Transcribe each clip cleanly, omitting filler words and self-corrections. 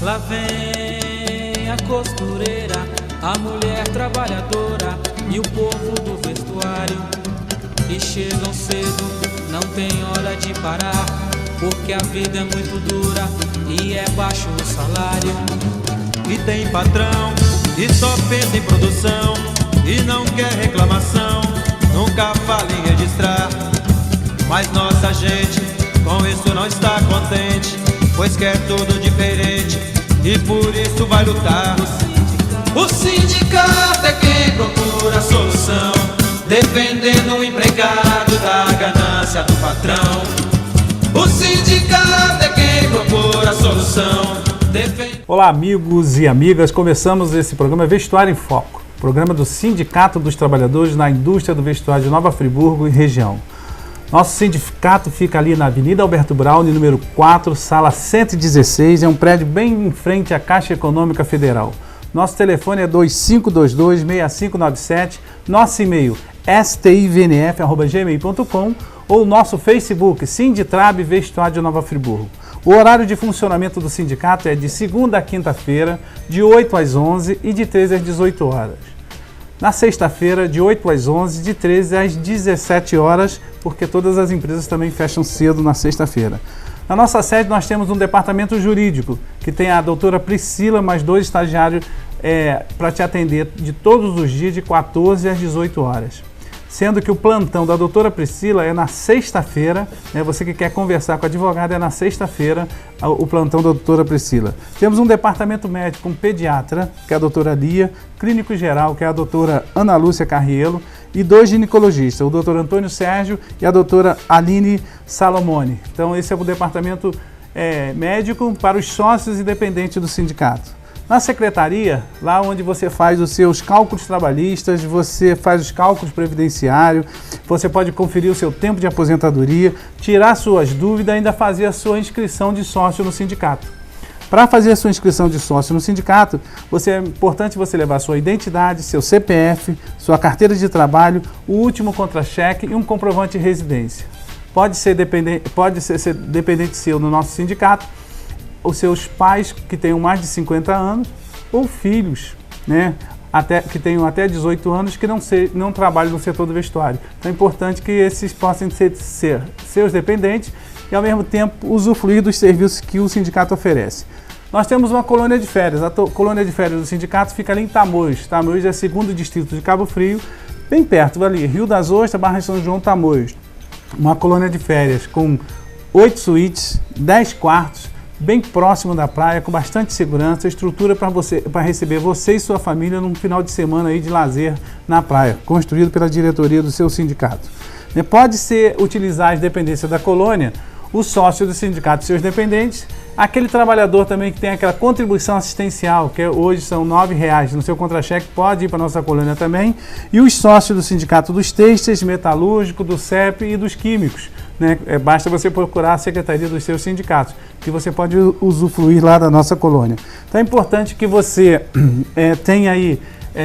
Lá vem a costureira, a mulher trabalhadora e o povo do vestuário. E chegam cedo, não tem hora de parar, porque a vida é muito dura e é baixo o salário. E tem patrão e só pensa em produção e não quer reclamação, nunca fala em registrar. Mas nossa gente com isso não está contente, pois quer tudo diferente e por isso vai lutar. O sindicato é quem procura a solução, defendendo o empregado da ganância do patrão. O sindicato é quem procura a solução. Olá, amigos e amigas, começamos esse programa Vestuário em Foco, programa do Sindicato dos Trabalhadores na Indústria do Vestuário de Nova Friburgo e região. Nosso sindicato fica ali na Avenida Alberto Braune, número 4, sala 116, é um prédio bem em frente à Caixa Econômica Federal. Nosso telefone é 2522-6597, nosso e-mail stivnf@gmail.com ou nosso Facebook Sinditrab Vestuário de Nova Friburgo. O horário de funcionamento do sindicato é de segunda a quinta-feira, de 8 às 11 e de 13 às 18 horas. Na sexta-feira, de 8 às 11, de 13 às 17 horas, porque todas as empresas também fecham cedo na sexta-feira. Na nossa sede nós temos um departamento jurídico, que tem a doutora Priscila, mais 2 estagiários para te atender de todos os dias, de 14 às 18 horas. Sendo que o plantão da doutora Priscila é na sexta-feira, né? Você que quer conversar com a advogada é na sexta-feira o plantão da doutora Priscila. Temos um departamento médico, um pediatra, que é a doutora Lia, clínico geral, que é a doutora Ana Lúcia Carrielo, e 2 ginecologistas, o doutor Antônio Sérgio e a doutora Aline Salomone. Então esse é o departamento médico para os sócios e dependentes do sindicato. Na secretaria, lá onde você faz os seus cálculos trabalhistas, você faz os cálculos previdenciários, você pode conferir o seu tempo de aposentadoria, tirar suas dúvidas e ainda fazer a sua inscrição de sócio no sindicato. Para fazer a sua inscrição de sócio no sindicato, é importante você levar sua identidade, seu CPF, sua carteira de trabalho, o último contra-cheque e um comprovante de residência. Pode ser dependente seu no nosso sindicato, os seus pais que tenham mais de 50 anos ou filhos, né, que tenham até 18 anos que não trabalham no setor do vestuário. Então é importante que esses possam ser seus dependentes e ao mesmo tempo usufruir dos serviços que o sindicato oferece. Nós temos uma colônia de férias. A colônia de férias do sindicato fica ali em Tamoios. Tamoios é o 2º distrito de Cabo Frio, bem perto ali, Rio das Ostras, Barra de São João, Tamoios. Uma colônia de férias com 8 suítes, 10 quartos, bem próximo da praia, com bastante segurança, estrutura para receber você e sua família num final de semana aí de lazer na praia, construído pela diretoria do seu sindicato. Pode utilizar as dependências da colônia, o sócio do sindicato e seus dependentes, aquele trabalhador também que tem aquela contribuição assistencial, que hoje são R$ 9,00 no seu contra-cheque, pode ir para a nossa colônia também, e os sócios do sindicato dos têxteis, metalúrgico, do CEP e dos químicos. Né? Basta você procurar a secretaria dos seus sindicatos, que você pode usufruir lá da nossa colônia. Então é importante que você tenha aí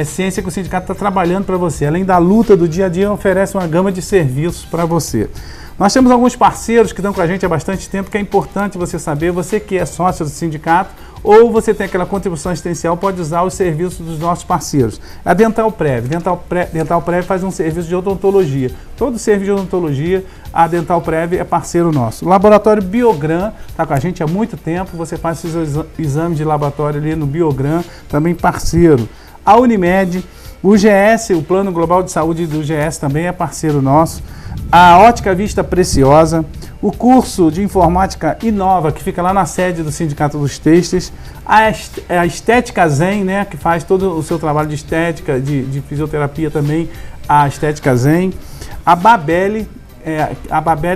ciência que o sindicato está trabalhando para você. Além da luta do dia a dia, oferece uma gama de serviços para você. Nós temos alguns parceiros que estão com a gente há bastante tempo, que é importante você saber, você que é sócio do sindicato, ou você tem aquela contribuição assistencial, pode usar os serviços dos nossos parceiros. A Dental Prev. Dental Prev faz um serviço de odontologia. Todo serviço de odontologia, a Dental Prev é parceiro nosso. O Laboratório Biogram está com a gente há muito tempo, você faz seus exames de laboratório ali no Biogram, também parceiro. A Unimed, o GS, o Plano Global de Saúde do GS também é parceiro nosso. A Ótica Vista Preciosa, o curso de Informática Inova, que fica lá na sede do Sindicato dos Têxteis, a Estética Zen, né, que faz todo o seu trabalho de estética, de fisioterapia também, a Estética Zen, a Babelli,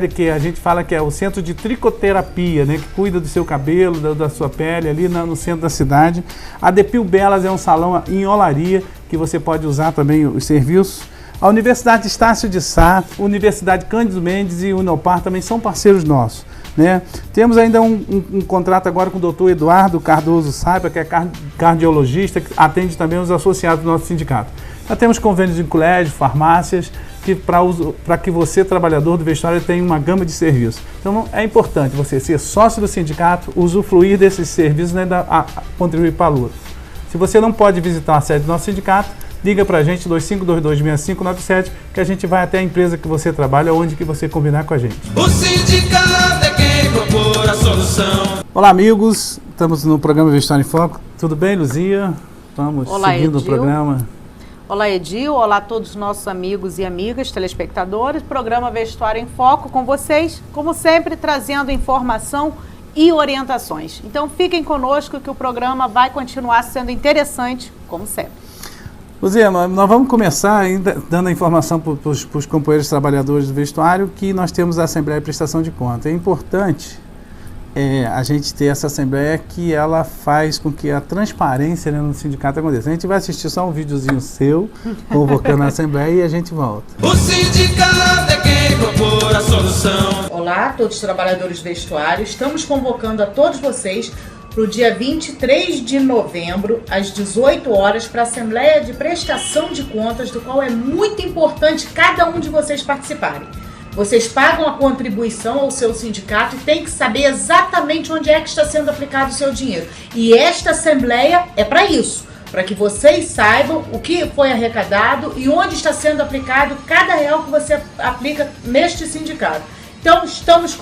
que a gente fala que é o centro de tricoterapia, né, que cuida do seu cabelo, da sua pele, ali no centro da cidade. A Depil Belas é um salão em olaria, que você pode usar também os serviços. A Universidade Estácio de Sá, Universidade Cândido Mendes e Unopar também são parceiros nossos. Né? Temos ainda um contrato agora com o Dr. Eduardo Cardoso Saiba, que é cardiologista, que atende também os associados do nosso sindicato. Nós temos convênios em colégio, farmácias, que para que você, trabalhador do vestuário, tenha uma gama de serviços. Então é importante você ser sócio do sindicato, usufruir desses serviços e ainda contribuir para a luta. Se você não pode visitar a sede do nosso sindicato, liga para a gente, 2522-6597, que a gente vai até a empresa que você trabalha, onde que você combinar com a gente. O sindicato é quem propor a solução. Olá, amigos. Estamos no programa Vestuário em Foco. Tudo bem, Luzia? Vamos seguindo o programa. Olá, Edil. Olá a todos os nossos amigos e amigas, telespectadores. Programa Vestuário em Foco com vocês, como sempre, trazendo informação e orientações. Então, fiquem conosco que o programa vai continuar sendo interessante, como sempre. Luzia, nós vamos começar ainda dando a informação para os companheiros trabalhadores do vestuário que nós temos a Assembleia de Prestação de Contas. É importante a gente ter essa Assembleia que ela faz com que a transparência, né, no sindicato aconteça. A gente vai assistir só um videozinho seu, convocando a Assembleia e a gente volta. O sindicato é quem propor a solução. Olá a todos os trabalhadores do vestuário. Estamos convocando a todos vocês para o dia 23 de novembro, às 18 horas, para a Assembleia de Prestação de Contas, do qual é muito importante cada um de vocês participarem. Vocês pagam a contribuição ao seu sindicato e tem que saber exatamente onde é que está sendo aplicado o seu dinheiro. E esta Assembleia é para isso, para que vocês saibam o que foi arrecadado e onde está sendo aplicado cada real que você aplica neste sindicato. Então, estamos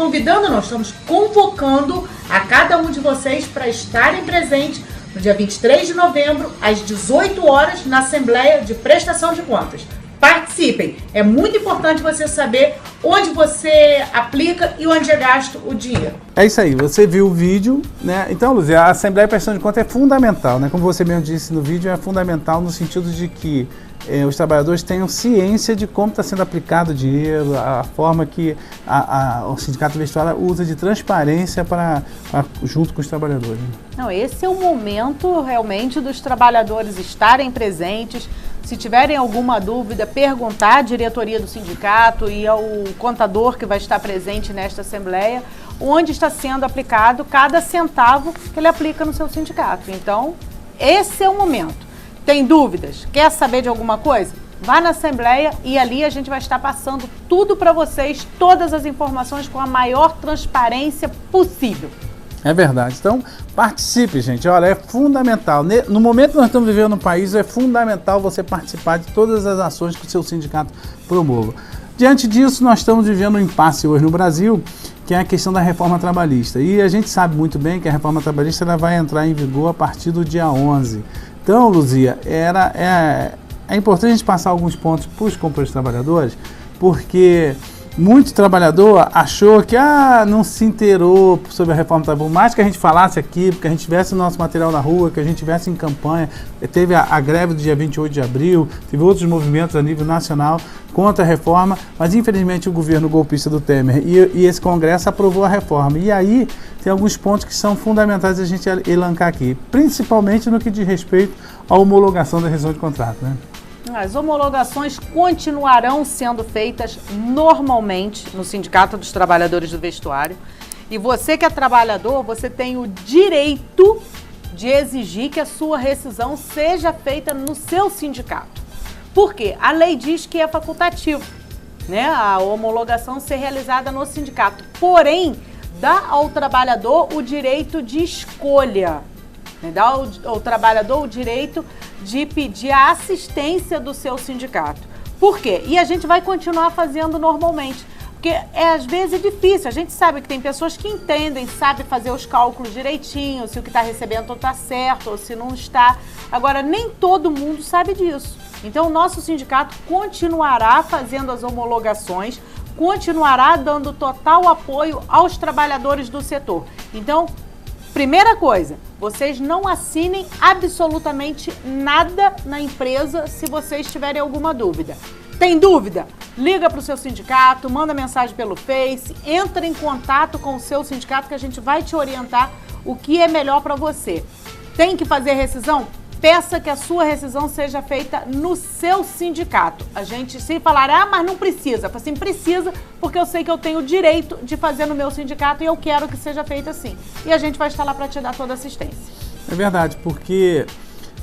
convocando a cada um de vocês para estarem presentes no dia 23 de novembro, às 18 horas, na Assembleia de Prestação de Contas. Participem! É muito importante você saber onde você aplica e onde é gasto o dinheiro. É isso aí, você viu o vídeo, né? Então, Luzia, a Assembleia de Prestação de Contas é fundamental, né? Como você mesmo disse no vídeo, é fundamental no sentido de que os trabalhadores tenham ciência de como está sendo aplicado o dinheiro, a forma que o sindicato vestuário usa de transparência junto com os trabalhadores. Não, esse é o momento realmente dos trabalhadores estarem presentes. Se tiverem alguma dúvida, perguntar à diretoria do sindicato e ao contador que vai estar presente nesta Assembleia, onde está sendo aplicado cada centavo que ele aplica no seu sindicato. Então, esse é o momento. Tem dúvidas? Quer saber de alguma coisa? Vá na Assembleia e ali a gente vai estar passando tudo para vocês, todas as informações com a maior transparência possível. É verdade. Então, participe, gente. Olha, é fundamental. No momento que nós estamos vivendo no país, é fundamental você participar de todas as ações que o seu sindicato promova. Diante disso, nós estamos vivendo um impasse hoje no Brasil, que é a questão da reforma trabalhista. E a gente sabe muito bem que a reforma trabalhista ela vai entrar em vigor a partir do dia 11. Então, Luzia, é importante a gente passar alguns pontos para os companheiros trabalhadores, porque muito trabalhador achou que não se inteirou sobre a reforma trabalhista. Por mais que a gente falasse aqui, porque a gente tivesse o nosso material na rua, que a gente tivesse em campanha, teve a greve do dia 28 de abril, teve outros movimentos a nível nacional contra a reforma, mas infelizmente o governo golpista do Temer e esse Congresso aprovou a reforma. E aí tem alguns pontos que são fundamentais a gente elencar aqui, principalmente no que diz respeito à homologação da rescisão de contrato, né? As homologações continuarão sendo feitas normalmente no Sindicato dos Trabalhadores do Vestuário. E você que é trabalhador, você tem o direito de exigir que a sua rescisão seja feita no seu sindicato. Por quê? A lei diz que é facultativo, né? A homologação ser realizada no sindicato. Porém, dá ao trabalhador o direito de escolha, né? Dá ao trabalhador o direito de pedir a assistência do seu sindicato. Por quê? E a gente vai continuar fazendo normalmente. Porque às vezes é difícil, a gente sabe que tem pessoas que entendem, sabem fazer os cálculos direitinho, se o que está recebendo está certo ou se não está. Agora, nem todo mundo sabe disso. Então, o nosso sindicato continuará fazendo as homologações, continuará dando total apoio aos trabalhadores do setor. Então, primeira coisa, vocês não assinem absolutamente nada na empresa se vocês tiverem alguma dúvida. Tem dúvida? Liga para o seu sindicato, manda mensagem pelo Face, entra em contato com o seu sindicato que a gente vai te orientar o que é melhor para você. Tem que fazer rescisão? Peça que a sua rescisão seja feita no seu sindicato. A gente, se falar, mas não precisa. Assim, precisa porque eu sei que eu tenho o direito de fazer no meu sindicato e eu quero que seja feito assim. E a gente vai estar lá para te dar toda a assistência. É verdade, porque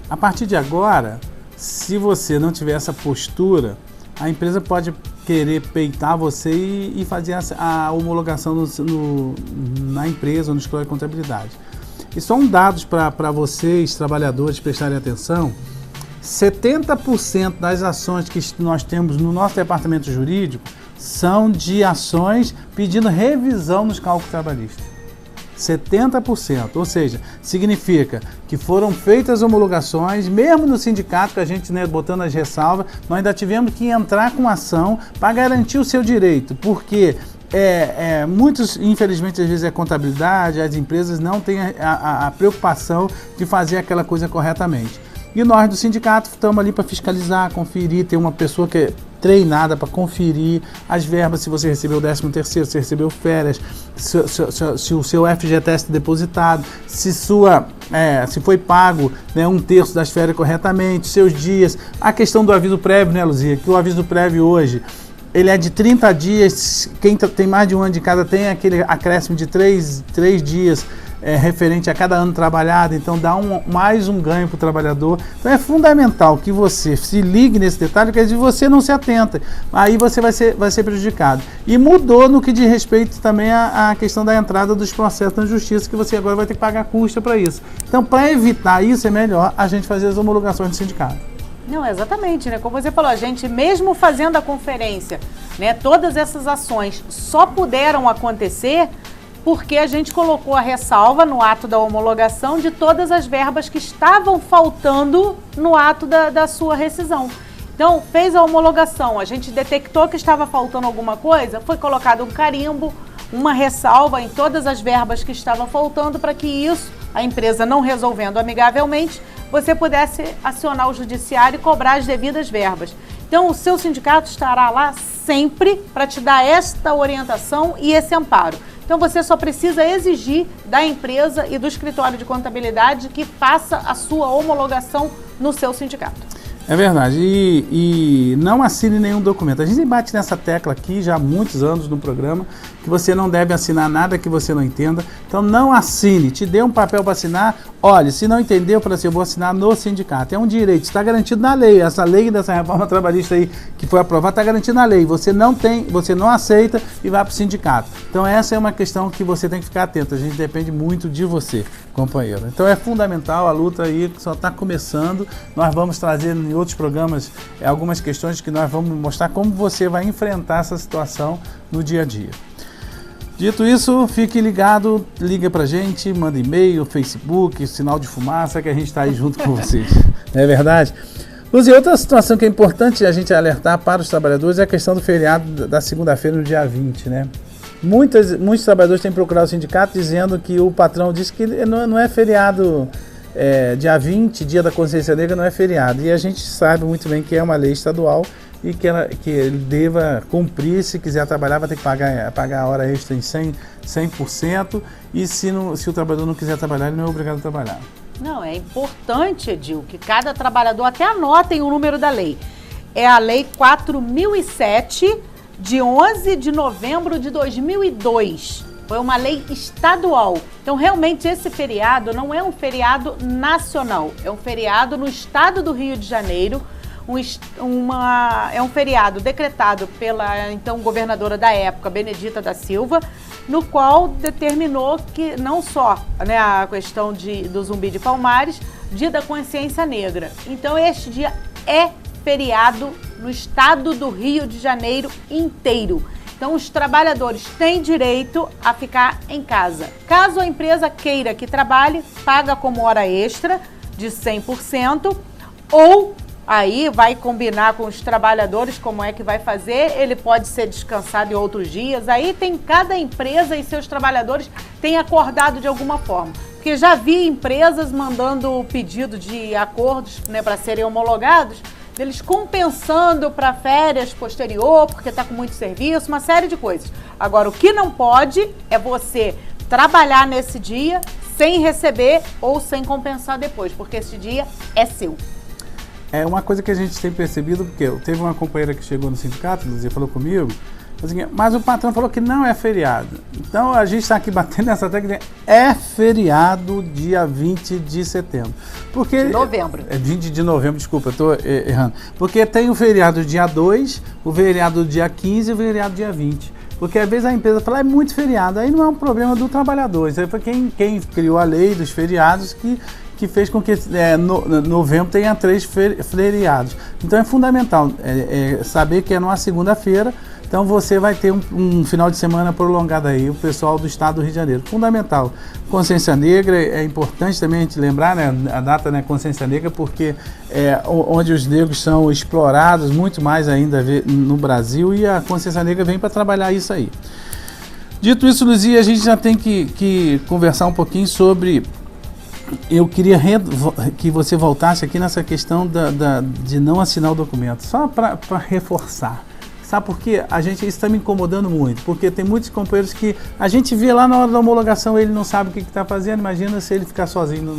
a partir de agora, se você não tiver essa postura, a empresa pode querer peitar você e fazer a homologação na empresa ou no escritório de contabilidade. E são dados para vocês, trabalhadores, prestarem atenção. 70% das ações que nós temos no nosso departamento jurídico são de ações pedindo revisão nos cálculos trabalhistas. 70%, ou seja, significa que foram feitas homologações, mesmo no sindicato, que a gente, né, botando as ressalvas, nós ainda tivemos que entrar com ação para garantir o seu direito, porque muitos, infelizmente, às vezes é contabilidade, as empresas não têm a preocupação de fazer aquela coisa corretamente. E nós do sindicato estamos ali para fiscalizar, conferir, ter uma pessoa que é treinada para conferir as verbas, se você recebeu o 13º, se recebeu férias, se o seu FGTS depositado, se foi pago, né, 1/3 das férias corretamente, seus dias, a questão do aviso prévio, né, Luzia, que o aviso prévio hoje, ele é de 30 dias, quem tem mais de um ano de casa tem aquele acréscimo de 3 dias, referente a cada ano trabalhado, então dá mais um ganho para o trabalhador. Então é fundamental que você se ligue nesse detalhe, porque se você não se atenta, aí você vai ser prejudicado. E mudou no que diz respeito também à questão da entrada dos processos na justiça, que você agora vai ter que pagar custa para isso. Então, para evitar isso, é melhor a gente fazer as homologações do sindicato. Não, exatamente, né? Como você falou, a gente mesmo fazendo a conferência, né, todas essas ações só puderam acontecer porque a gente colocou a ressalva no ato da homologação de todas as verbas que estavam faltando no ato da sua rescisão. Então, fez a homologação, a gente detectou que estava faltando alguma coisa, foi colocado um carimbo, uma ressalva em todas as verbas que estavam faltando para que isso, a empresa não resolvendo amigavelmente, você pudesse acionar o judiciário e cobrar as devidas verbas. Então, o seu sindicato estará lá sempre para te dar esta orientação e esse amparo. Então, você só precisa exigir da empresa e do escritório de contabilidade que faça a sua homologação no seu sindicato. É verdade, e não assine nenhum documento. A gente bate nessa tecla aqui já há muitos anos no programa, que você não deve assinar nada que você não entenda. Então não assine, te dê um papel para assinar, olha, se não entendeu, para assim, eu vou assinar no sindicato. É um direito, está garantido na lei. Essa lei dessa reforma trabalhista aí que foi aprovada está garantida na lei. Você não aceita e vai para o sindicato. Então essa é uma questão que você tem que ficar atento. A gente depende muito de você, companheiro. Então é fundamental, a luta aí que só está começando. Nós vamos trazer em outros programas algumas questões que nós vamos mostrar como você vai enfrentar essa situação no dia a dia. Dito isso, fique ligado, liga pra gente, manda e-mail, Facebook, sinal de fumaça, que a gente está aí junto com vocês. Não é verdade? Luzia, outra situação que é importante a gente alertar para os trabalhadores é a questão do feriado da segunda-feira, no dia 20, né? Muitos trabalhadores têm procurado o sindicato dizendo que o patrão disse que não é feriado, dia 20, dia da consciência negra, não é feriado. E a gente sabe muito bem que é uma lei estadual e que ele deva cumprir. Se quiser trabalhar, vai ter que pagar a hora extra em 100%, e se o trabalhador não quiser trabalhar, ele não é obrigado a trabalhar. Não, é importante, Edil, que cada trabalhador até anotem o número da lei. É a Lei 4.007, de 11 de novembro de 2002. Foi uma lei estadual. Então, realmente, esse feriado não é um feriado nacional, é um feriado no estado do Rio de Janeiro. É um feriado decretado pela então governadora da época, Benedita da Silva, no qual determinou que não só, né, a questão do Zumbi de Palmares, dia da consciência negra. Então este dia é feriado no estado do Rio de Janeiro inteiro. Então os trabalhadores têm direito a ficar em casa. Caso a empresa queira que trabalhe, paga como hora extra de 100%, ou aí vai combinar com os trabalhadores como é que vai fazer, ele pode ser descansado em outros dias. Aí tem cada empresa e seus trabalhadores têm acordado de alguma forma. Porque já vi empresas mandando pedido de acordos, né, para serem homologados, eles compensando para férias posterior, porque está com muito serviço, uma série de coisas. Agora, o que não pode é você trabalhar nesse dia sem receber ou sem compensar depois, porque esse dia é seu. É uma coisa que a gente tem percebido, porque teve uma companheira que chegou no sindicato, Luzia, falou comigo, Mas o patrão falou que não é feriado. Então a gente está aqui batendo nessa tecla. É feriado dia 20 de setembro. Porque, de novembro. É 20 de novembro, desculpa, eu estou errando. Porque tem o feriado dia 2, o feriado dia 15 e o feriado dia 20. Porque às vezes a empresa fala, é muito feriado. Aí não é um problema do trabalhador. Isso aí foi quem criou a lei dos feriados que fez com que novembro tenha 3 feriados. Então é fundamental saber que é numa segunda-feira, então você vai ter um final de semana prolongado aí, o pessoal do estado do Rio de Janeiro. Fundamental. Consciência Negra, é importante também a gente lembrar, né, a data, né, Consciência Negra, porque onde os negros são explorados muito mais ainda no Brasil, e a Consciência Negra vem para trabalhar isso aí. Dito isso, Luzia, a gente já tem que conversar um pouquinho sobre... Eu queria que você voltasse aqui nessa questão de não assinar o documento, só para reforçar. Sabe por quê? Isso está me incomodando muito, porque tem muitos companheiros que a gente vê lá na hora da homologação, ele não sabe o que está fazendo, imagina se ele ficar sozinho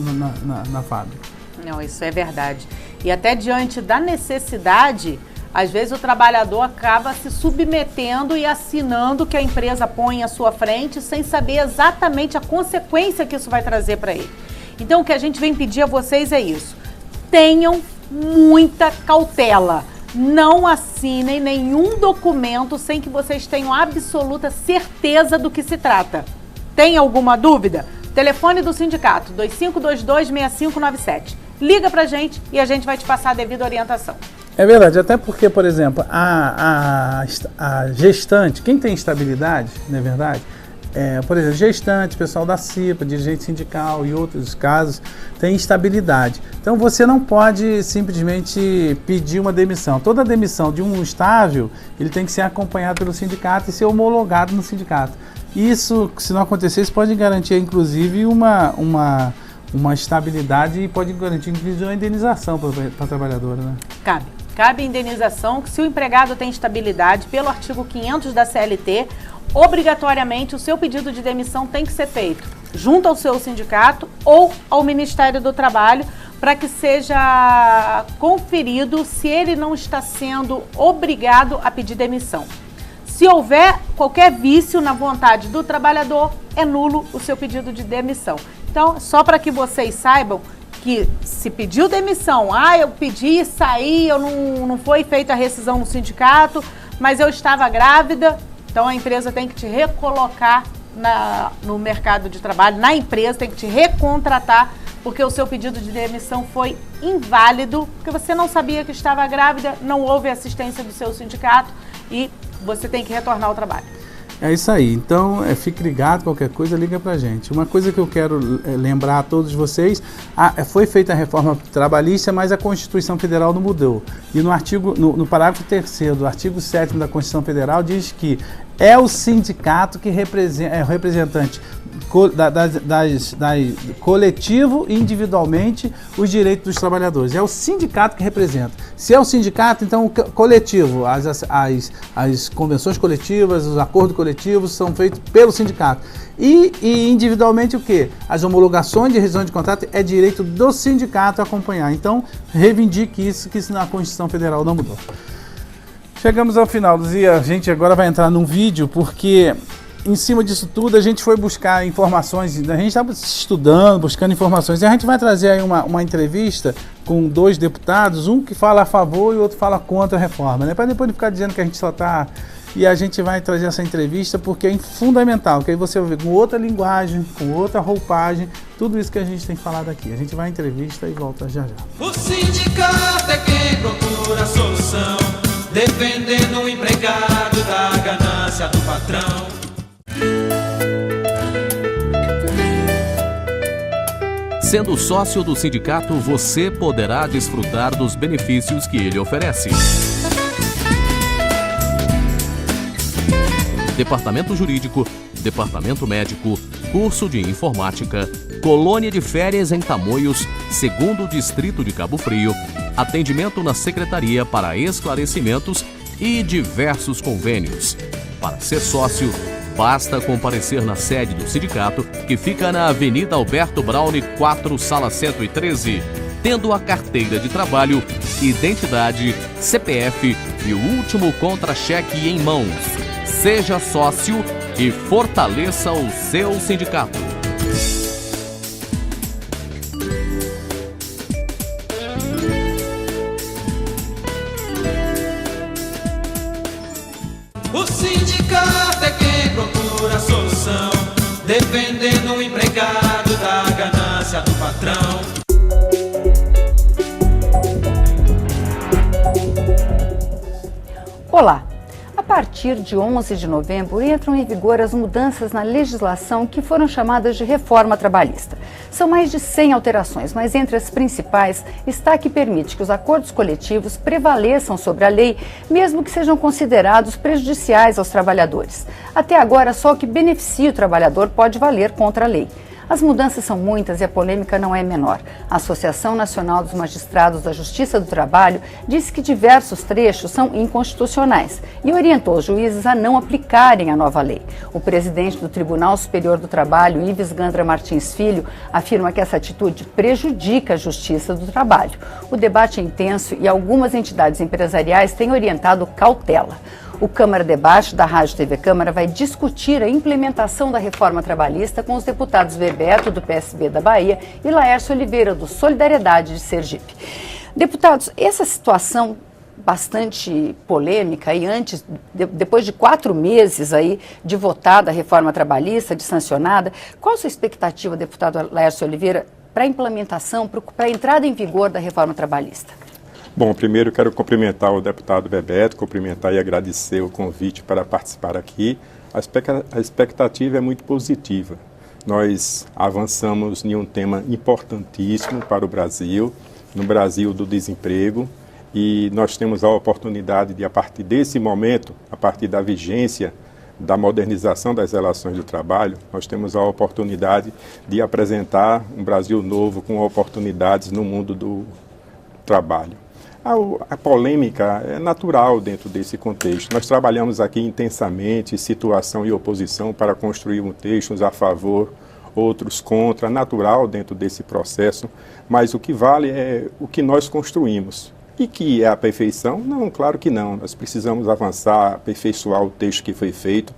na fábrica. Não, isso é verdade. E até diante da necessidade, às vezes o trabalhador acaba se submetendo e assinando o que a empresa põe à sua frente, sem saber exatamente a consequência que isso vai trazer para ele. Então, o que a gente vem pedir a vocês é isso. Tenham muita cautela. Não assinem nenhum documento sem que vocês tenham absoluta certeza do que se trata. Tem alguma dúvida? Telefone do sindicato, 2522-6597. Liga pra gente e a gente vai te passar a devida orientação. É verdade, até porque, por exemplo, a gestante, quem tem estabilidade, não é verdade? Por exemplo, gestante, pessoal da CIPA, dirigente sindical e outros casos, tem instabilidade. Então você não pode simplesmente pedir uma demissão. Toda demissão de um estável, ele tem que ser acompanhado pelo sindicato e ser homologado no sindicato. Isso, se não acontecer, isso pode garantir, inclusive, uma estabilidade e pode garantir, inclusive, uma indenização para a trabalhadora, né? Cabe indenização, que se o empregado tem estabilidade, pelo artigo 500 da CLT, obrigatoriamente o seu pedido de demissão tem que ser feito junto ao seu sindicato ou ao Ministério do Trabalho, para que seja conferido se ele não está sendo obrigado a pedir demissão. Se houver qualquer vício na vontade do trabalhador, é nulo o seu pedido de demissão. Então, só para que vocês saibam que se pediu demissão, eu pedi e saí, não foi feita a rescisão no sindicato, mas eu estava grávida, então a empresa tem que te recolocar no mercado de trabalho, na empresa, tem que te recontratar, porque o seu pedido de demissão foi inválido, porque você não sabia que estava grávida, não houve assistência do seu sindicato e você tem que retornar ao trabalho. É isso aí, então fique ligado, qualquer coisa liga pra gente. Uma coisa que eu quero lembrar a todos vocês, foi feita a reforma trabalhista, mas a Constituição Federal não mudou. E no parágrafo 3º do artigo 7º da Constituição Federal diz que é o sindicato que é o representante coletivo e individualmente os direitos dos trabalhadores. É o sindicato que representa. Se é o sindicato, então o coletivo, as convenções coletivas, os acordos coletivos são feitos pelo sindicato. E individualmente o quê? As homologações de rescisão de contrato é direito do sindicato acompanhar. Então, reivindique isso, que isso na Constituição Federal não mudou. Chegamos ao final, Luzia. A gente agora vai entrar num vídeo, porque em cima disso tudo a gente foi buscar informações, a gente estava estudando, buscando informações, e a gente vai trazer aí uma entrevista com 2 deputados, um que fala a favor e o outro fala contra a reforma, né? Para depois não ficar dizendo que a gente só está... E a gente vai trazer essa entrevista porque é fundamental, que aí você vai ver com outra linguagem, com outra roupagem, tudo isso que a gente tem falado aqui. A gente vai à entrevista e volta já já. O sindicato é quem procura a solução, defendendo o empregado da ganância do patrão. Sendo sócio do sindicato, você poderá desfrutar dos benefícios que ele oferece. Departamento Jurídico, Departamento Médico, curso de Informática, colônia de férias em Tamoios, 2º Distrito de Cabo Frio, atendimento na Secretaria para esclarecimentos e diversos convênios. Para ser sócio, basta comparecer na sede do sindicato, que fica na Avenida Alberto Braune 4, Sala 113, tendo a carteira de trabalho, identidade, CPF e o último contra-cheque em mãos. Seja sócio e fortaleça o seu sindicato. O sindicato é quem procura a solução, defendendo o empregado da ganância do patrão. Olá! A partir de 11 de novembro entram em vigor as mudanças na legislação que foram chamadas de reforma trabalhista. São mais de 100 alterações, mas entre as principais está a que permite que os acordos coletivos prevaleçam sobre a lei, mesmo que sejam considerados prejudiciais aos trabalhadores. Até agora, só o que beneficia o trabalhador pode valer contra a lei. As mudanças são muitas e a polêmica não é menor. A Associação Nacional dos Magistrados da Justiça do Trabalho disse que diversos trechos são inconstitucionais e orientou os juízes a não aplicarem a nova lei. O presidente do Tribunal Superior do Trabalho, Ives Gandra Martins Filho, afirma que essa atitude prejudica a justiça do trabalho. O debate é intenso e algumas entidades empresariais têm orientado cautela. O Câmara Debate da Rádio TV Câmara vai discutir a implementação da reforma trabalhista com os deputados Bebeto, do PSB da Bahia, e Laércio Oliveira, do Solidariedade de Sergipe. Deputados, essa situação bastante polêmica e depois de 4 meses aí de votada a reforma trabalhista, de sancionada, qual a sua expectativa, deputado Laércio Oliveira, para a implementação, para a entrada em vigor da reforma trabalhista? Bom, primeiro quero cumprimentar o deputado Bebeto, cumprimentar e agradecer o convite para participar aqui. A expectativa é muito positiva. Nós avançamos em um tema importantíssimo para o Brasil, no Brasil do desemprego, e nós temos a oportunidade de, a partir desse momento, a partir da vigência da modernização das relações do trabalho, nós temos a oportunidade de apresentar um Brasil novo com oportunidades no mundo do trabalho. A polêmica é natural dentro desse contexto. Nós trabalhamos aqui intensamente, situação e oposição, para construir um texto, uns a favor, outros contra, natural dentro desse processo, mas o que vale é o que nós construímos. E que é a perfeição? Não, claro que não. Nós precisamos avançar, aperfeiçoar o texto que foi feito.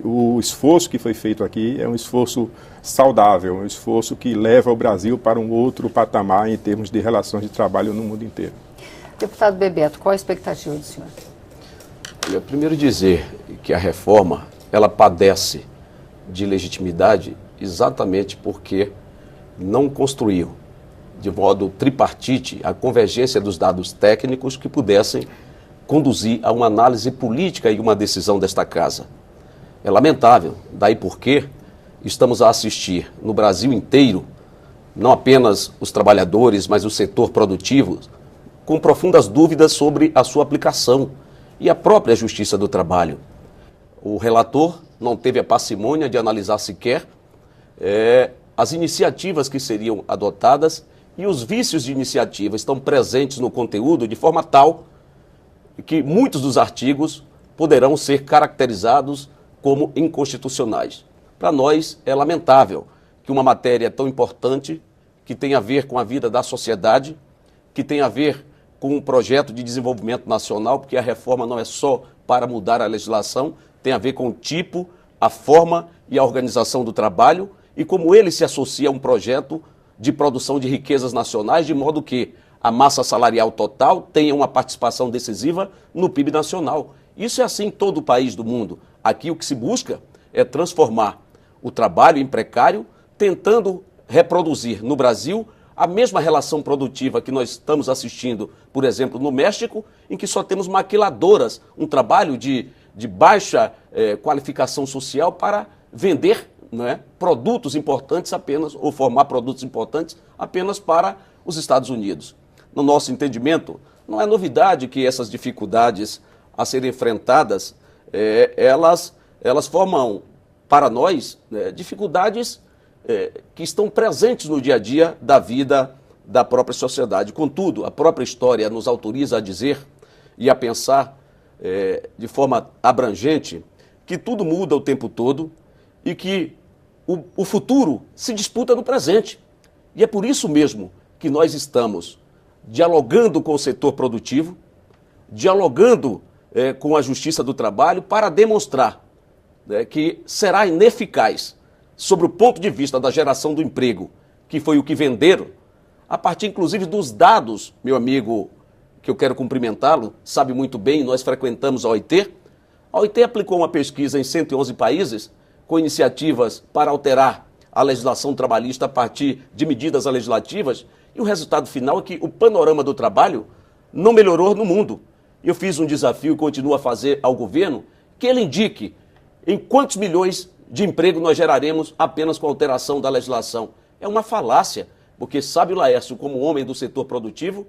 O esforço que foi feito aqui é um esforço saudável, um esforço que leva o Brasil para um outro patamar em termos de relações de trabalho no mundo inteiro. Deputado Bebeto, qual a expectativa do senhor? Eu primeiro dizer que a reforma, ela padece de legitimidade exatamente porque não construiu de modo tripartite a convergência dos dados técnicos que pudessem conduzir a uma análise política e uma decisão desta casa. É lamentável, daí porque estamos a assistir no Brasil inteiro, não apenas os trabalhadores, mas o setor produtivo, com profundas dúvidas sobre a sua aplicação e a própria Justiça do Trabalho. O relator não teve a parcimônia de analisar sequer as iniciativas que seriam adotadas, e os vícios de iniciativa estão presentes no conteúdo de forma tal que muitos dos artigos poderão ser caracterizados como inconstitucionais. Para nós é lamentável que uma matéria tão importante, que tem a ver com a vida da sociedade, que tem a ver com um projeto de desenvolvimento nacional, porque a reforma não é só para mudar a legislação, tem a ver com o tipo, a forma e a organização do trabalho e como ele se associa a um projeto de produção de riquezas nacionais, de modo que a massa salarial total tenha uma participação decisiva no PIB nacional. Isso é assim em todo o país do mundo. Aqui o que se busca é transformar o trabalho em precário, tentando reproduzir no Brasil a mesma relação produtiva que nós estamos assistindo, por exemplo, no México, em que só temos maquiladoras, um trabalho de baixa qualificação social para vender, não é, produtos importantes apenas, ou formar produtos importantes apenas para os Estados Unidos. No nosso entendimento, não é novidade que essas dificuldades a serem enfrentadas, elas formam para nós dificuldades que estão presentes no dia a dia da vida da própria sociedade. Contudo, a própria história nos autoriza a dizer e a pensar de forma abrangente que tudo muda o tempo todo e que o futuro se disputa no presente. E é por isso mesmo que nós estamos dialogando com o setor produtivo, dialogando com a Justiça do Trabalho para demonstrar que será ineficaz sobre o ponto de vista da geração do emprego, que foi o que venderam, a partir inclusive dos dados, meu amigo, que eu quero cumprimentá-lo, sabe muito bem, nós frequentamos a OIT. A OIT aplicou uma pesquisa em 111 países com iniciativas para alterar a legislação trabalhista a partir de medidas legislativas, e o resultado final é que o panorama do trabalho não melhorou no mundo. Eu fiz um desafio e continuo a fazer ao governo que ele indique em quantos milhões de emprego nós geraremos apenas com a alteração da legislação. É uma falácia, porque sabe o Laércio, como homem do setor produtivo,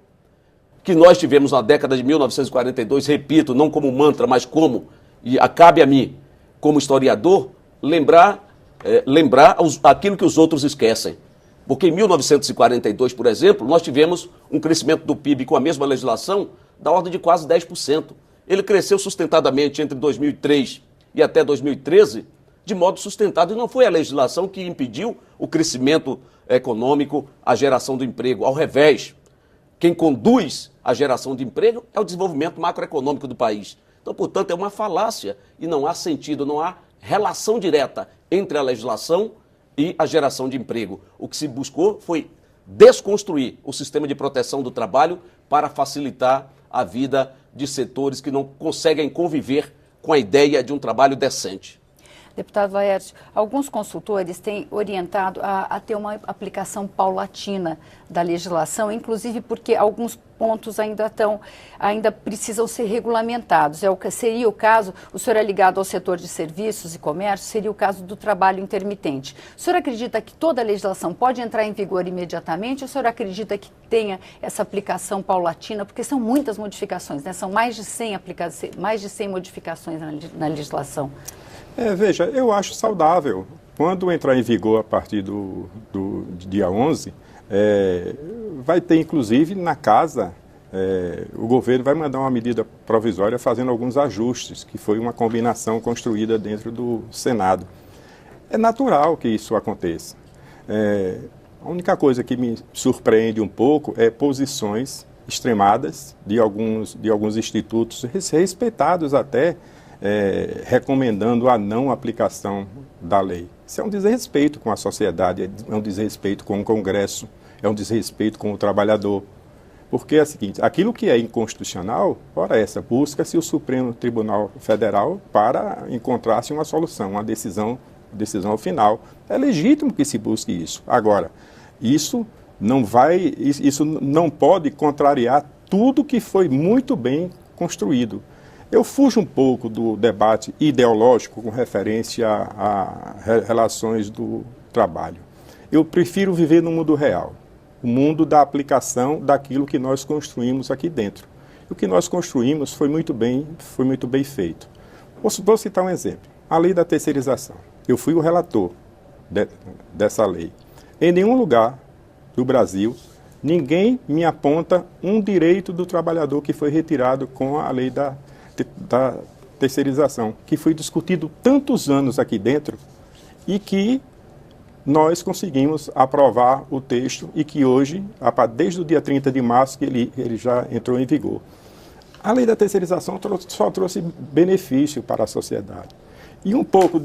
que nós tivemos na década de 1942, repito, não como mantra, mas como, e cabe a mim, como historiador, lembrar aquilo que os outros esquecem. Porque em 1942, por exemplo, nós tivemos um crescimento do PIB com a mesma legislação da ordem de quase 10%. Ele cresceu sustentadamente entre 2003 e até 2013, de modo sustentado, e não foi a legislação que impediu o crescimento econômico, a geração do emprego. Ao revés, quem conduz a geração de emprego é o desenvolvimento macroeconômico do país. Então, portanto, é uma falácia e não há sentido, não há relação direta entre a legislação e a geração de emprego. O que se buscou foi desconstruir o sistema de proteção do trabalho para facilitar a vida de setores que não conseguem conviver com a ideia de um trabalho decente. Deputado Laércio, alguns consultores têm orientado a ter uma aplicação paulatina da legislação, inclusive porque alguns pontos ainda precisam ser regulamentados. Seria o caso, o senhor é ligado ao setor de serviços e comércio, seria o caso do trabalho intermitente. O senhor acredita que toda a legislação pode entrar em vigor imediatamente ou o senhor acredita que tenha essa aplicação paulatina? Porque são muitas modificações, né? São mais de 100 modificações na legislação. Veja, eu acho saudável. Quando entrar em vigor a partir do dia 11, vai ter, inclusive, na casa, o governo vai mandar uma medida provisória fazendo alguns ajustes, que foi uma combinação construída dentro do Senado. É natural que isso aconteça. A única coisa que me surpreende um pouco é posições extremadas de alguns institutos, respeitados até, recomendando a não aplicação da lei. Isso é um desrespeito com a sociedade, é um desrespeito com o Congresso, é um desrespeito com o trabalhador. Porque é o seguinte, aquilo que é inconstitucional, ora essa, busca-se o Supremo Tribunal Federal para encontrar-se uma solução, uma decisão final. É legítimo que se busque isso. Agora, isso não pode contrariar tudo que foi muito bem construído. Eu fujo um pouco do debate ideológico com referência a relações do trabalho. Eu prefiro viver no mundo real, o mundo da aplicação daquilo que nós construímos aqui dentro. E o que nós construímos foi muito bem feito. Vou citar um exemplo. A lei da terceirização. Eu fui o relator dessa lei. Em nenhum lugar do Brasil, ninguém me aponta um direito do trabalhador que foi retirado com a lei da terceirização, que foi discutido tantos anos aqui dentro e que nós conseguimos aprovar o texto e que hoje, desde o dia 30 de março, que ele já entrou em vigor. A lei da terceirização só trouxe benefício para a sociedade. E um pouco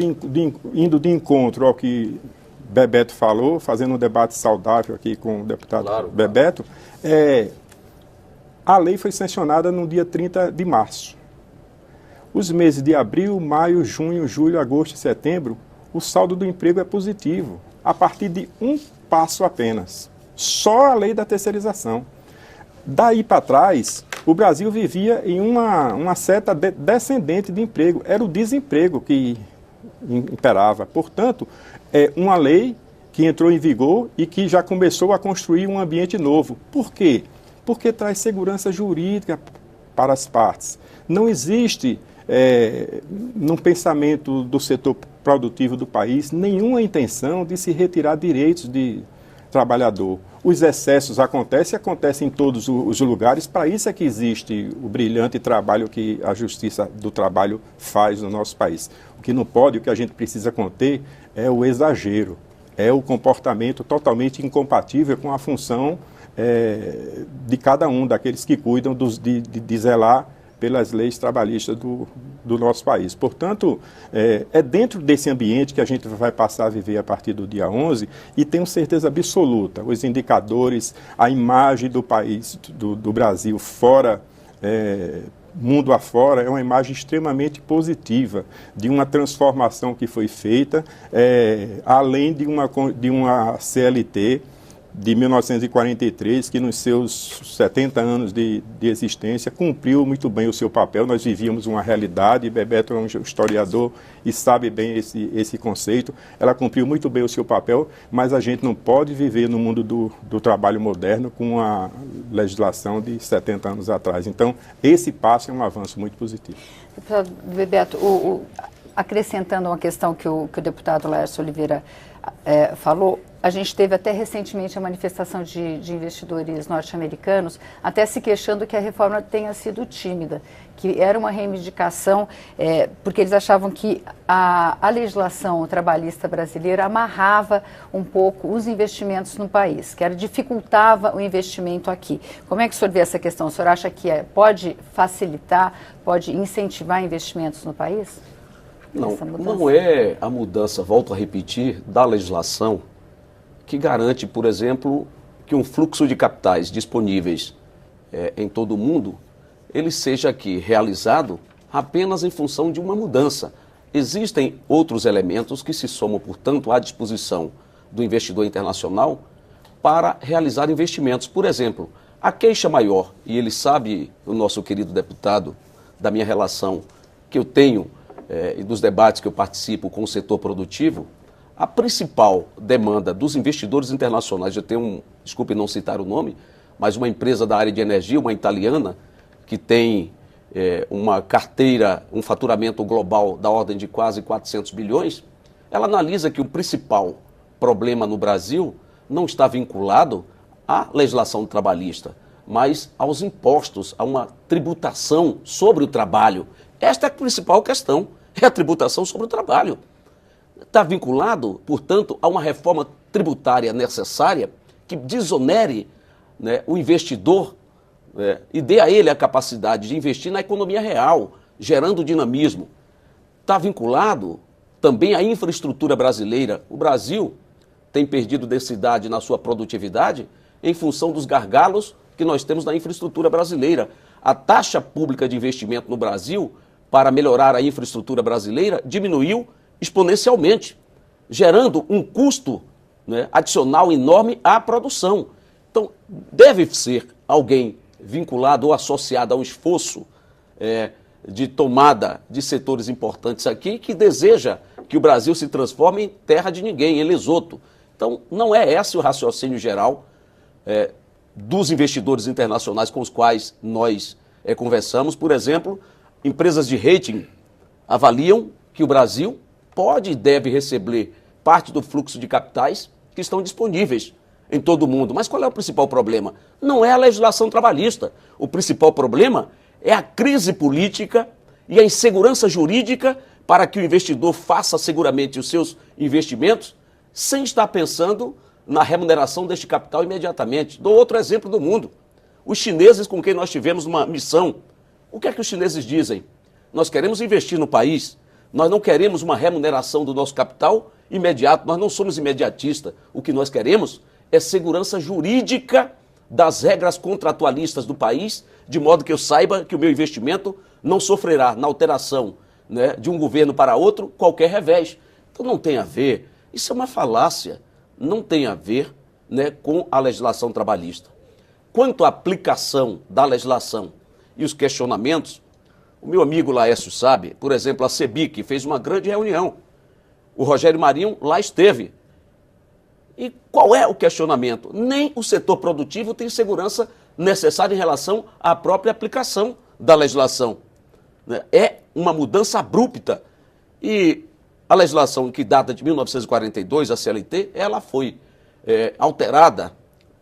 indo de encontro ao que Bebeto falou, fazendo um debate saudável aqui com o deputado Bebeto, a lei foi sancionada no dia 30 de março. Os meses de abril, maio, junho, julho, agosto e setembro, o saldo do emprego é positivo, a partir de um passo apenas. Só a lei da terceirização. Daí para trás, o Brasil vivia em uma seta descendente de emprego. Era o desemprego que imperava. Portanto, é uma lei que entrou em vigor e que já começou a construir um ambiente novo. Por quê? Porque traz segurança jurídica para as partes. Não existe, no pensamento do setor produtivo do país, nenhuma intenção de se retirar direitos de trabalhador. Os excessos acontecem em todos os lugares, para isso é que existe o brilhante trabalho que a Justiça do Trabalho faz no nosso país. O que não pode, o que a gente precisa conter é o exagero, é o comportamento totalmente incompatível com a função de cada um daqueles que cuidam de zelar pelas leis trabalhistas do nosso país. Portanto, é dentro desse ambiente que a gente vai passar a viver a partir do dia 11 e tenho certeza absoluta, os indicadores, a imagem do país, do Brasil fora, mundo afora, é uma imagem extremamente positiva de uma transformação que foi feita, além de uma CLT de 1943, que nos seus 70 anos de existência cumpriu muito bem o seu papel. Nós vivíamos uma realidade, Bebeto é um historiador e sabe bem esse conceito, ela cumpriu muito bem o seu papel, mas a gente não pode viver no mundo do trabalho moderno com a legislação de 70 anos atrás. Então, esse passo é um avanço muito positivo. Bebeto, acrescentando uma questão que o deputado Laércio Oliveira falou, a gente teve até recentemente a manifestação de investidores norte-americanos, até se queixando que a reforma tenha sido tímida, que era uma reivindicação, porque eles achavam que a legislação trabalhista brasileira amarrava um pouco os investimentos no país, que dificultava o investimento aqui. Como é que o senhor vê essa questão? O senhor acha que pode facilitar, pode incentivar investimentos no país? Não é a mudança, volto a repetir, da legislação que garante, por exemplo, que um fluxo de capitais disponíveis em todo o mundo, ele seja aqui realizado apenas em função de uma mudança. Existem outros elementos que se somam, portanto, à disposição do investidor internacional para realizar investimentos. Por exemplo, a queixa maior, e ele sabe, o nosso querido deputado, da minha relação que eu tenho e dos debates que eu participo com o setor produtivo, a principal demanda dos investidores internacionais, eu tenho desculpe não citar o nome, mas uma empresa da área de energia, uma italiana, que tem uma carteira, um faturamento global da ordem de quase 400 bilhões, ela analisa que o principal problema no Brasil não está vinculado à legislação trabalhista, mas aos impostos, a uma tributação sobre o trabalho. Esta é a principal questão, é a tributação sobre o trabalho. Está vinculado, portanto, a uma reforma tributária necessária que desonere, né, o investidor, né, e dê a ele a capacidade de investir na economia real, gerando dinamismo. Está vinculado também à infraestrutura brasileira. O Brasil tem perdido densidade na sua produtividade em função dos gargalos que nós temos na infraestrutura brasileira. A taxa pública de investimento no Brasil para melhorar a infraestrutura brasileira diminuiu exponencialmente, gerando um custo, né, adicional enorme à produção. Então, deve ser alguém vinculado ou associado a um esforço de tomada de setores importantes aqui que deseja que o Brasil se transforme em terra de ninguém, em Lesoto. Então, não é esse o raciocínio geral dos investidores internacionais com os quais nós conversamos. Por exemplo, empresas de rating avaliam que o Brasil pode e deve receber parte do fluxo de capitais que estão disponíveis em todo o mundo. Mas qual é o principal problema? Não é a legislação trabalhista. O principal problema é a crise política e a insegurança jurídica para que o investidor faça seguramente os seus investimentos sem estar pensando na remuneração deste capital imediatamente. Dou outro exemplo do mundo. Os chineses com quem nós tivemos uma missão. O que é que os chineses dizem? Nós queremos investir no país, nós não queremos uma remuneração do nosso capital imediato, nós não somos imediatistas. O que nós queremos é segurança jurídica das regras contratualistas do país, de modo que eu saiba que o meu investimento não sofrerá na alteração, né, de um governo para outro qualquer revés. Então não tem a ver, isso é uma falácia, não tem a ver, né, com a legislação trabalhista. Quanto à aplicação da legislação e os questionamentos, o meu amigo Laércio sabe, por exemplo, a CEBIC fez uma grande reunião. O Rogério Marinho lá esteve. E qual é o questionamento? Nem o setor produtivo tem segurança necessária em relação à própria aplicação da legislação. É uma mudança abrupta. E a legislação que data de 1942, a CLT, ela foi alterada,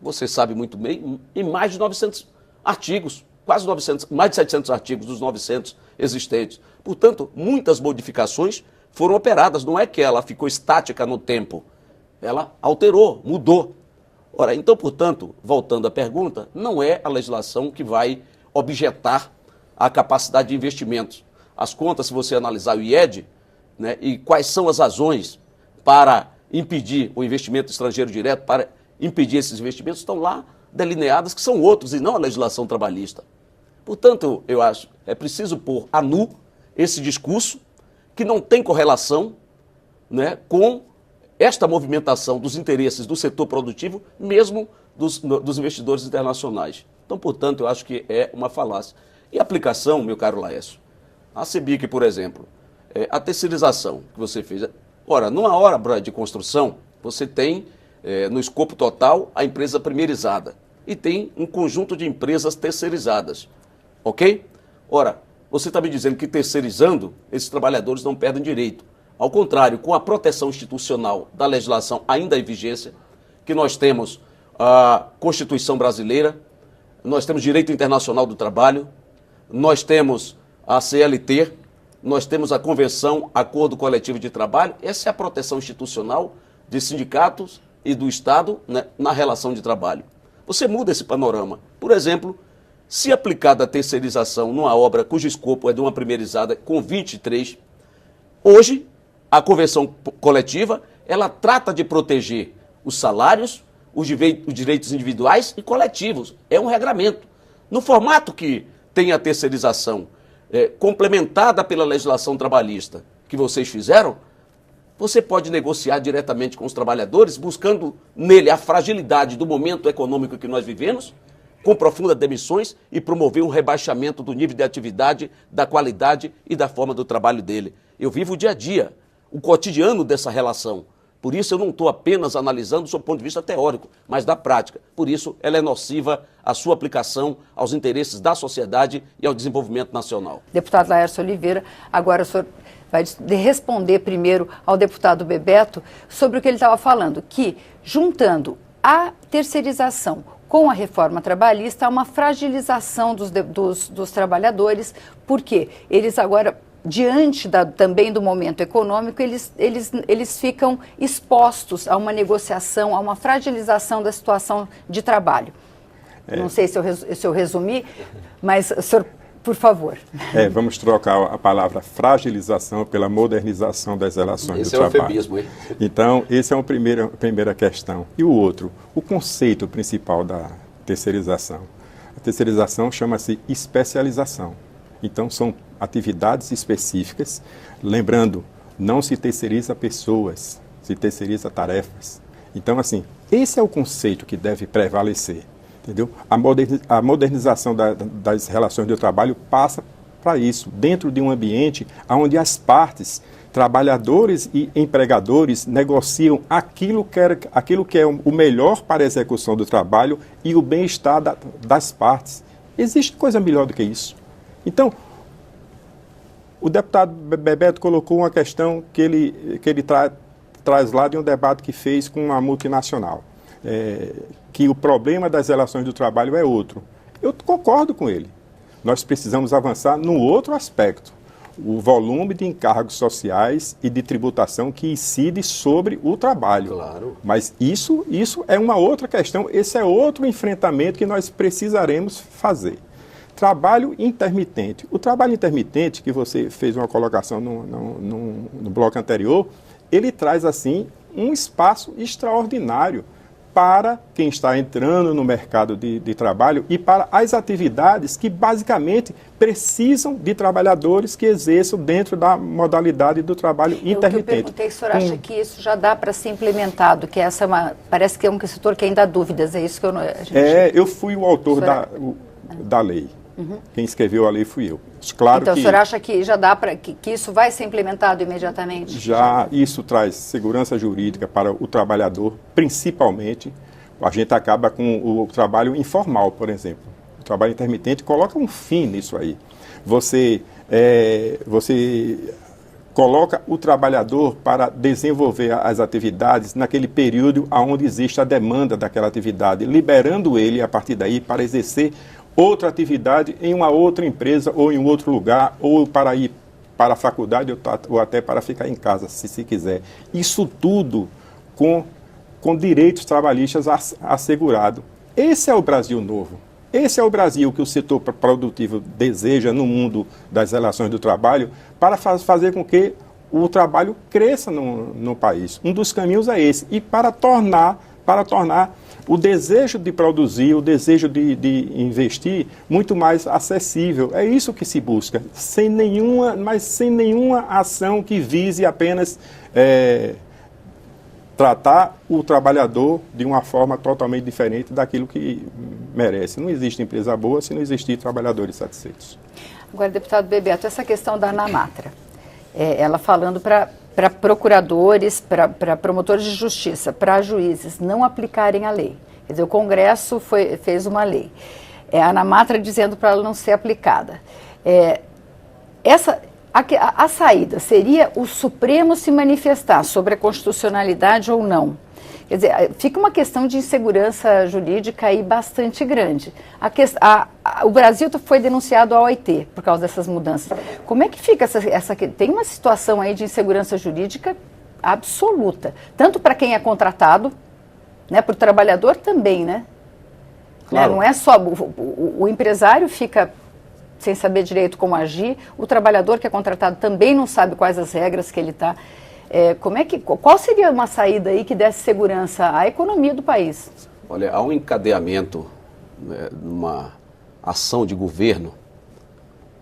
você sabe muito bem, em mais de 900 artigos. Quase 900, mais de 700 artigos dos 900 existentes. Portanto, muitas modificações foram operadas. Não é que ela ficou estática no tempo. Ela alterou, mudou. Ora, então, portanto, voltando à pergunta, não é a legislação que vai objetar a capacidade de investimentos. As contas, se você analisar o IED, né, e quais são as razões para impedir o investimento estrangeiro direto, para impedir esses investimentos, estão lá delineadas, que são outros e não a legislação trabalhista. Portanto, eu acho, é preciso pôr a nu esse discurso que não tem correlação, né, com esta movimentação dos interesses do setor produtivo, mesmo dos investidores internacionais. Então, portanto, eu acho que é uma falácia. E a aplicação, meu caro Laércio, a CEBIC, por exemplo, a terceirização que você fez. Ora, numa obra de construção, você tem, no escopo total, a empresa primeirizada e tem um conjunto de empresas terceirizadas, ok? Ora, você está me dizendo que terceirizando, esses trabalhadores não perdem direito. Ao contrário, com a proteção institucional da legislação ainda em vigência, que nós temos a Constituição brasileira, nós temos Direito Internacional do Trabalho, nós temos a CLT, nós temos a Convenção Acordo Coletivo de Trabalho. Essa é a proteção institucional de sindicatos e do Estado, né, na relação de trabalho. Você muda esse panorama. Por exemplo, se aplicada a terceirização numa obra cujo escopo é de uma primeirizada com 23, hoje a Convenção Coletiva, ela trata de proteger os salários, os direitos individuais e coletivos. É um regramento. No formato que tem a terceirização complementada pela legislação trabalhista que vocês fizeram, você pode negociar diretamente com os trabalhadores, buscando nele a fragilidade do momento econômico que nós vivemos, com profundas demissões, e promover um rebaixamento do nível de atividade, da qualidade e da forma do trabalho dele. Eu vivo o dia a dia, o cotidiano dessa relação. Por isso eu não estou apenas analisando do seu ponto de vista teórico, mas da prática. Por isso ela é nociva à sua aplicação aos interesses da sociedade e ao desenvolvimento nacional. Deputado Laércio Oliveira, agora o senhor vai responder primeiro ao deputado Bebeto sobre o que ele estava falando, que juntando a terceirização com a reforma trabalhista há uma fragilização dos trabalhadores, porque eles agora, diante também do momento econômico, eles ficam expostos a uma negociação, a uma fragilização da situação de trabalho. Não sei se eu resumi, mas, senhor, por favor. Vamos trocar a palavra fragilização pela modernização das relações do trabalho. Esse é o eufemismo, hein? Então, essa é uma primeira questão. E o outro, o conceito principal da terceirização. A terceirização chama-se especialização. Então, são atividades específicas. Lembrando, não se terceiriza pessoas, se terceiriza tarefas. Então, assim, esse é o conceito que deve prevalecer. Entendeu? A modernização das relações de trabalho passa para isso, dentro de um ambiente onde as partes, trabalhadores e empregadores, negociam aquilo que é o melhor para a execução do trabalho e o bem-estar das partes. Existe coisa melhor do que isso. Então, o deputado Bebeto colocou uma questão que ele traz lá de um debate que fez com uma multinacional. Que o problema das relações do trabalho é outro. Eu concordo com ele. Nós precisamos avançar num outro aspecto. O volume de encargos sociais e de tributação que incide sobre o trabalho. Claro. Mas isso é uma outra questão, esse é outro enfrentamento que nós precisaremos fazer. Trabalho intermitente. O trabalho intermitente, que você fez uma colocação no bloco anterior, ele traz, assim, um espaço extraordinário para quem está entrando no mercado de trabalho e para as atividades que basicamente precisam de trabalhadores que exerçam dentro da modalidade do trabalho intermitente. Eu perguntei se o senhor acha que isso já dá para ser implementado, que parece que é um setor que ainda há dúvidas, é isso que eu fui o autor da lei. Uhum. Quem escreveu a lei fui eu. Claro então, o senhor acha que já dá para que isso vai ser implementado imediatamente? Já, isso traz segurança jurídica para o trabalhador, principalmente. A gente acaba com o trabalho informal, por exemplo. O trabalho intermitente coloca um fim nisso aí. Você coloca o trabalhador para desenvolver as atividades naquele período onde existe a demanda daquela atividade, liberando ele, a partir daí, para exercer outra atividade em uma outra empresa ou em um outro lugar, ou para ir para a faculdade ou até para ficar em casa, se quiser. Isso tudo com direitos trabalhistas assegurados. Esse é o Brasil novo. Esse é o Brasil que o setor produtivo deseja no mundo das relações do trabalho para fazer com que o trabalho cresça no país. Um dos caminhos é esse. E para tornar o desejo de produzir, o desejo de investir muito mais acessível. É isso que se busca, sem nenhuma ação que vise apenas tratar o trabalhador de uma forma totalmente diferente daquilo que merece. Não existe empresa boa se não existir trabalhadores satisfeitos. Agora, deputado Bebeto, essa questão da ANAMATRA, ela falando para procuradores, para promotores de justiça, para juízes não aplicarem a lei. Quer dizer, o Congresso fez uma lei. A ANAMATRA dizendo para ela não ser aplicada. A saída seria o Supremo se manifestar sobre a constitucionalidade ou não. Quer dizer, fica uma questão de insegurança jurídica aí bastante grande. O Brasil foi denunciado à OIT por causa dessas mudanças. Como é que fica tem uma situação aí de insegurança jurídica absoluta, tanto para quem é contratado, né, para o trabalhador também, né? Claro. Não é só o empresário fica sem saber direito como agir, o trabalhador que é contratado também não sabe quais as regras que ele está. Qual seria uma saída aí que desse segurança à economia do país? Olha, há um encadeamento, né, numa ação de governo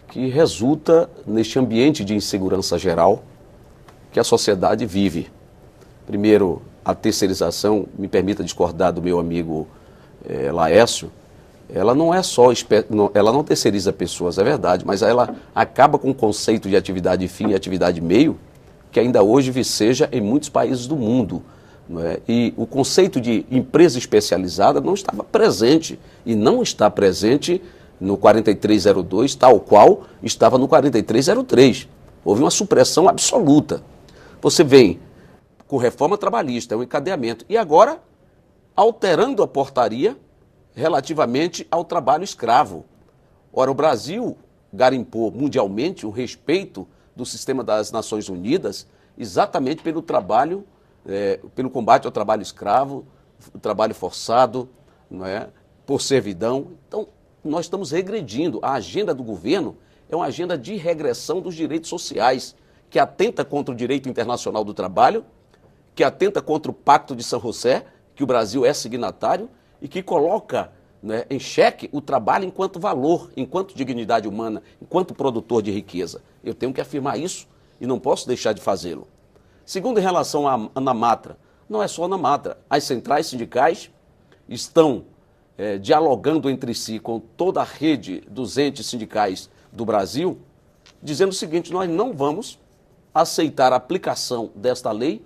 que resulta neste ambiente de insegurança geral que a sociedade vive. Primeiro, a terceirização, me permita discordar do meu amigo Laércio, ela não é só, ela não terceiriza pessoas, é verdade, mas ela acaba com o conceito de atividade fim e atividade meio, que ainda hoje viceja em muitos países do mundo. Não é? E o conceito de empresa especializada não estava presente, e não está presente no 4302, tal qual estava no 4303. Houve uma supressão absoluta. Você vem com reforma trabalhista, é um encadeamento, e agora alterando a portaria relativamente ao trabalho escravo. Ora, o Brasil garimpou mundialmente o respeito do sistema das Nações Unidas exatamente pelo trabalho, pelo combate ao trabalho escravo, o trabalho forçado, não é? Por servidão. Então, nós estamos regredindo. A agenda do governo é uma agenda de regressão dos direitos sociais, que atenta contra o direito internacional do trabalho, que atenta contra o Pacto de São José, que o Brasil é signatário, e que coloca, né, em xeque o trabalho enquanto valor, enquanto dignidade humana, enquanto produtor de riqueza. Eu tenho que afirmar isso e não posso deixar de fazê-lo. Segundo, em relação à ANAMATRA, não é só a ANAMATRA. As centrais sindicais estão dialogando entre si com toda a rede dos entes sindicais do Brasil, dizendo o seguinte: nós não vamos aceitar a aplicação desta lei.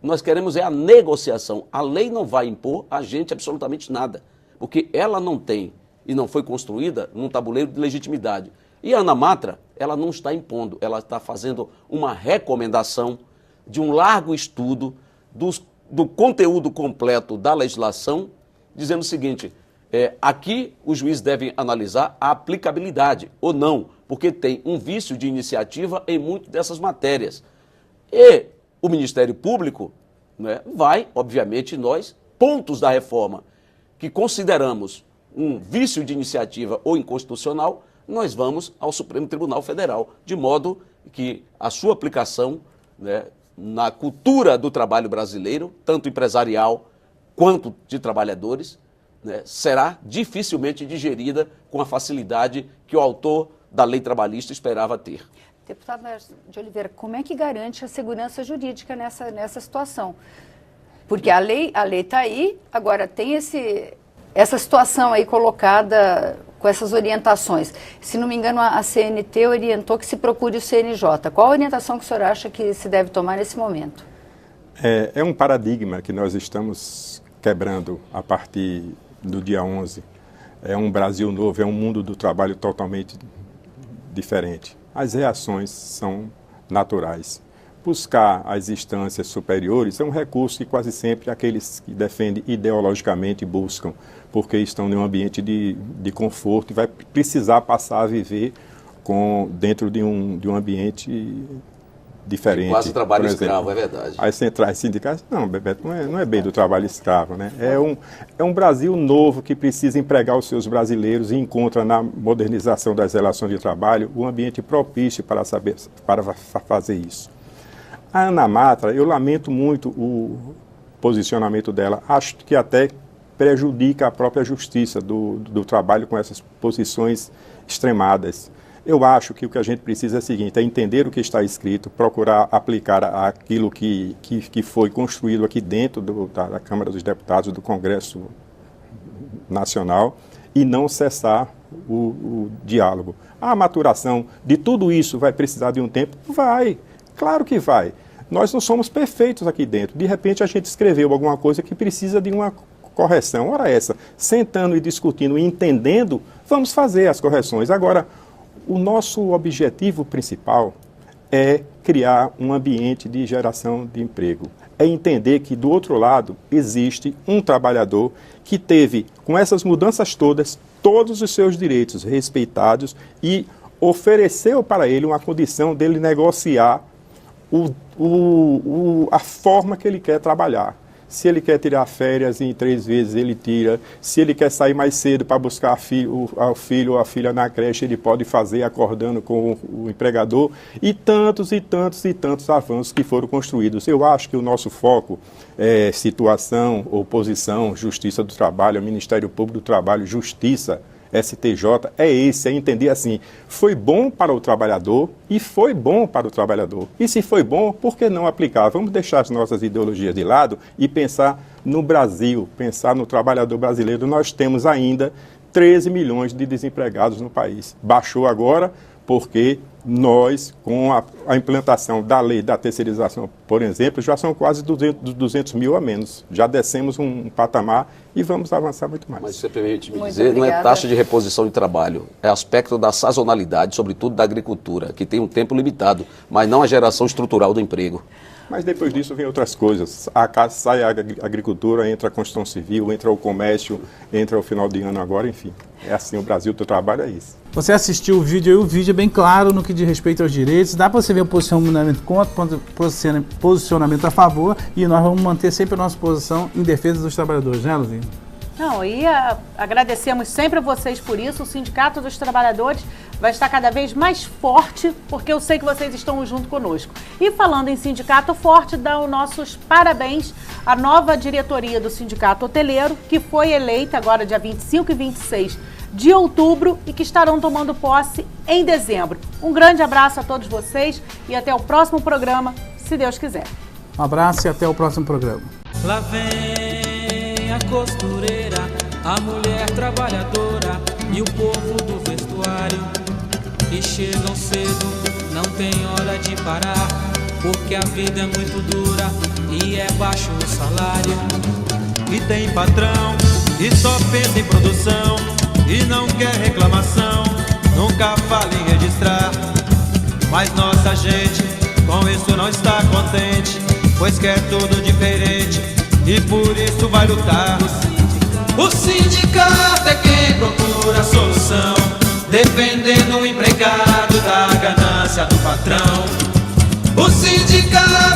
Nós queremos a negociação. A lei não vai impor a gente absolutamente nada, porque ela não tem e não foi construída num tabuleiro de legitimidade. E a ANAMATRA, ela não está impondo, ela está fazendo uma recomendação de um largo estudo do conteúdo completo da legislação, dizendo o seguinte: aqui os juízes devem analisar a aplicabilidade ou não, porque tem um vício de iniciativa em muitas dessas matérias. E o Ministério Público, né, vai, obviamente, nós, pontos da reforma que consideramos um vício de iniciativa ou inconstitucional, nós vamos ao Supremo Tribunal Federal, de modo que a sua aplicação, né, na cultura do trabalho brasileiro, tanto empresarial quanto de trabalhadores, né, será dificilmente digerida com a facilidade que o autor da lei trabalhista esperava ter. Deputado de Oliveira, como é que garante a segurança jurídica nessa situação? Porque a lei está aí, agora tem essa situação aí colocada com essas orientações. Se não me engano, a CNT orientou que se procure o CNJ. Qual a orientação que o senhor acha que se deve tomar nesse momento? É um paradigma que nós estamos quebrando a partir do dia 11. É um Brasil novo, é um mundo do trabalho totalmente diferente. As reações são naturais. Buscar as instâncias superiores é um recurso que quase sempre aqueles que defendem ideologicamente buscam, porque estão em um ambiente de conforto e vai precisar passar a viver dentro de um ambiente diferente. Quase trabalho por exemplo, escravo, é verdade. As centrais sindicais, não, Bebeto, não é bem do trabalho escravo, né? É um Brasil novo que precisa empregar os seus brasileiros e encontra na modernização das relações de trabalho o ambiente propício para fazer isso. A Ana Matra, eu lamento muito o posicionamento dela, acho que até prejudica a própria justiça do trabalho com essas posições extremadas. Eu acho que o que a gente precisa é o seguinte, é entender o que está escrito, procurar aplicar aquilo que foi construído aqui dentro da Câmara dos Deputados, do Congresso Nacional, e não cessar o diálogo. A maturação de tudo isso vai precisar de um tempo? Vai, claro que vai. Nós não somos perfeitos aqui dentro. De repente a gente escreveu alguma coisa que precisa de uma correção. Ora essa, sentando e discutindo e entendendo, vamos fazer as correções. Agora, o nosso objetivo principal é criar um ambiente de geração de emprego. É entender que, do outro lado, existe um trabalhador que teve, com essas mudanças todas, todos os seus direitos respeitados e ofereceu para ele uma condição dele negociar a forma que ele quer trabalhar. Se ele quer tirar férias em 3 vezes, ele tira. Se ele quer sair mais cedo para buscar o filho ou a filha na creche, ele pode fazer acordando com o empregador. E tantos e tantos e tantos avanços que foram construídos. Eu acho que o nosso foco é situação, oposição, justiça do trabalho, Ministério Público do Trabalho, justiça, STJ, é esse, é entender assim, foi bom para o trabalhador e foi bom para o trabalhador. E se foi bom, por que não aplicar? Vamos deixar as nossas ideologias de lado e pensar no Brasil, pensar no trabalhador brasileiro. Nós temos ainda 13 milhões de desempregados no país. Baixou agora porque nós, com a implantação da lei da terceirização, por exemplo, já são quase 200 mil a menos. Já descemos um patamar e vamos avançar muito mais. Mas você permite me dizer, não é taxa de reposição de trabalho, é aspecto da sazonalidade, sobretudo da agricultura, que tem um tempo limitado, mas não a geração estrutural do emprego. Mas depois disso vem outras coisas. Sai a agricultura, entra a construção civil, entra o comércio, entra o final de ano agora, enfim. É assim, o Brasil do trabalho é isso. Você assistiu o vídeo aí, o vídeo é bem claro no que diz respeito aos direitos. Dá para você ver o posicionamento contra, posicionamento a favor, e nós vamos manter sempre a nossa posição em defesa dos trabalhadores, né, Luzia? Não, e agradecemos sempre a vocês por isso. O Sindicato dos Trabalhadores vai estar cada vez mais forte, porque eu sei que vocês estão junto conosco. E falando em sindicato forte, dá os nossos parabéns à nova diretoria do Sindicato Hoteleiro, que foi eleita agora dia 25 e 26 de outubro e que estarão tomando posse em dezembro. Um grande abraço a todos vocês e até o próximo programa, se Deus quiser. Um abraço e até o próximo programa. Lá vem a costureira, a mulher trabalhadora e o povo do vestuário, que chegam cedo, não tem hora de parar, porque a vida é muito dura e é baixo o salário. E tem patrão que só pensa em produção e não quer reclamação, nunca fala em registrar. Mas nossa gente com isso não está contente, pois quer tudo diferente e por isso vai lutar. O sindicato é quem procura a solução, defendendo o empregado da ganância do patrão. O sindicato